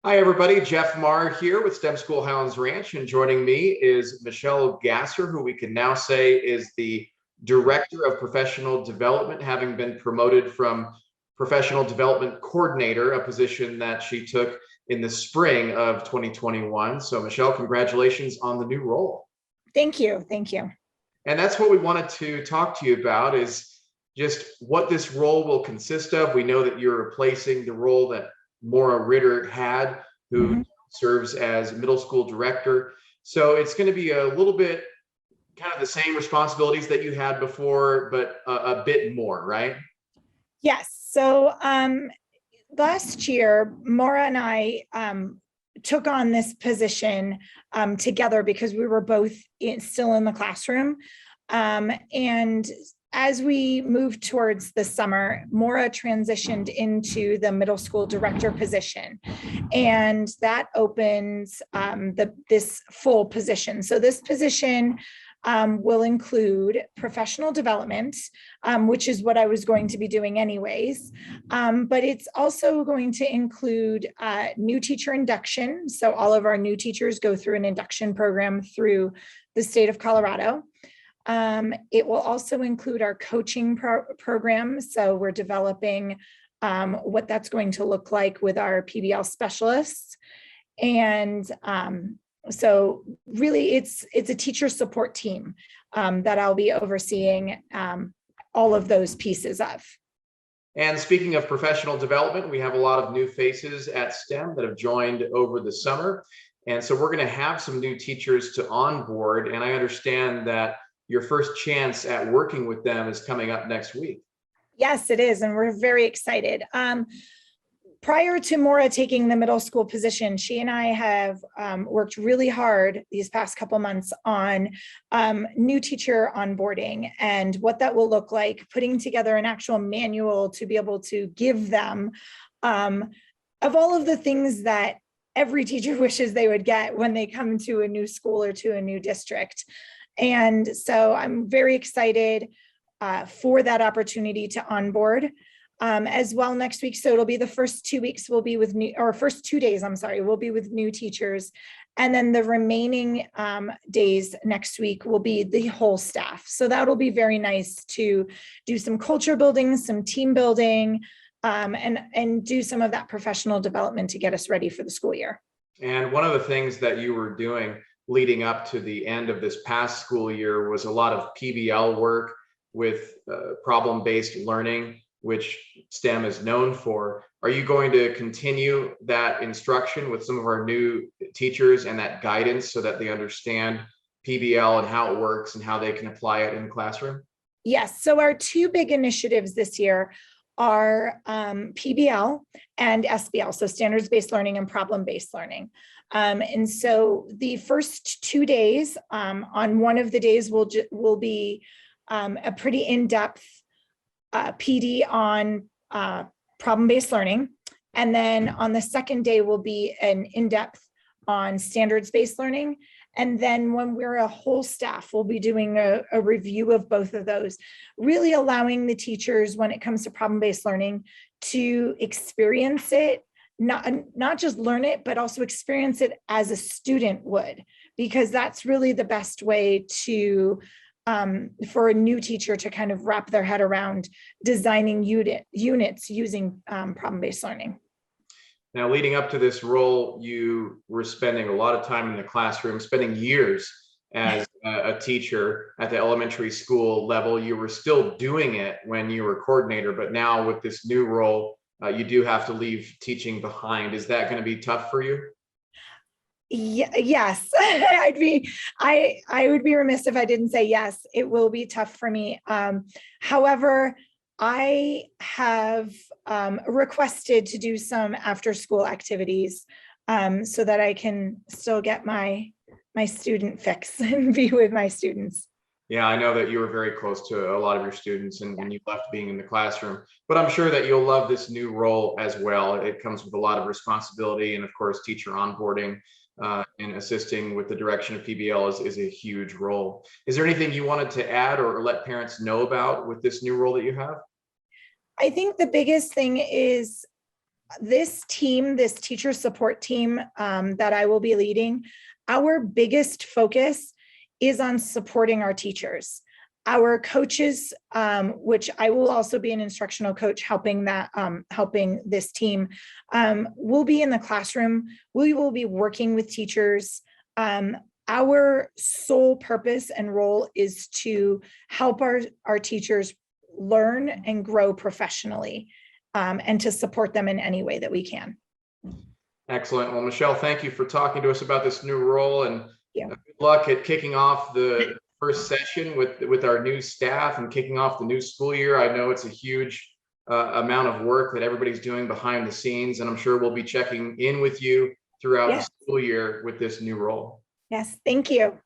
Hi, everybody. Jeff Marr here with STEM School Highlands Ranch, and joining me is Michelle Gasser, who we can now say is the Director of Professional Development, having been promoted from Professional Development Coordinator, a position that she took in the spring of 2021. So, Michelle, congratulations on the new role. Thank you. Thank you. And that's what we wanted to talk to you about, is just what this role will consist of. We know that you're replacing the role that Maura Ritter had, who serves as middle school director. So it's going to be a little bit kind of the same responsibilities that you had before, but a bit more, right? Yes. So last year, Maura and I took on this position together because we were both still in the classroom. And as we moved towards the summer, Maura transitioned into the middle school director position, and that opens this full position. So this position will include professional development, which is what I was going to be doing anyways. But it's also going to include new teacher induction. So all of our new teachers go through an induction program through the state of Colorado. It will also include our coaching program. So we're developing what that's going to look like with our PBL specialists. And so really it's a teacher support team that I'll be overseeing all of those pieces of. And speaking of professional development, we have a lot of new faces at STEM that have joined over the summer. And so we're going to have some new teachers to onboard. And I understand that your first chance at working with them is coming up next week. Yes, it is. And we're very excited. Prior to Maura taking the middle school position, she and I have worked really hard these past couple months on new teacher onboarding and what that will look like, putting together an actual manual to be able to give them of all of the things that every teacher wishes they would get when they come to a new school or to a new district. And so I'm very excited for that opportunity to onboard as well next week. So it'll be the first 2 weeks we'll be with new, or first 2 days, I'm sorry, we'll be with new teachers. And then the remaining days next week will be the whole staff. So that'll be very nice to do some culture building, some team building, and do some of that professional development to get us ready for the school year. And one of the things that you were doing leading up to the end of this past school year was a lot of PBL work with problem-based learning, which STEM is known for. Are you going to continue that instruction with some of our new teachers and that guidance so that they understand PBL and how it works and how they can apply it in the classroom? Yes. So our two big initiatives this year are PBL and SBL, so standards-based learning and problem-based learning. And so the first 2 days, on one of the days will be a pretty in-depth PD on problem-based learning. And then on the second day will be an in-depth on standards-based learning. And then when we're a whole staff, we'll be doing a review of both of those, really allowing the teachers, when it comes to problem-based learning, to experience it, not just learn it, but also experience it as a student would, because that's really the best way to for a new teacher to kind of wrap their head around designing units using problem-based learning. Now, leading up to this role, you were spending a lot of time in the classroom, spending years as a teacher at the elementary school level. You were still doing it when you were coordinator, but now with this new role, you do have to leave teaching behind. Is that going to be tough for you? Yes, I would be remiss if I didn't say yes. It will be tough for me. However, I have requested to do some after-school activities so that I can still get my student fix and be with my students. Yeah, I know that you were very close to a lot of your students and you left being in the classroom, but I'm sure that you'll love this new role as well. It comes with a lot of responsibility, and of course, teacher onboarding and assisting with the direction of PBL is a huge role. Is there anything you wanted to add or let parents know about with this new role that you have? I think the biggest thing is this team, this teacher support team that I will be leading, our biggest focus is on supporting our teachers. Our coaches, which I will also be an instructional coach helping this team, will be in the classroom. We will be working with teachers. Our sole purpose and role is to help our teachers learn and grow professionally, and to support them in any way that we can. Excellent. Well, Michelle, thank you for talking to us about this new role, and Yeah. good luck at kicking off the first session with our new staff and kicking off the new school year. I know it's a huge amount of work that everybody's doing behind the scenes, and I'm sure we'll be checking in with you throughout the school year with this new role. Yes, thank you.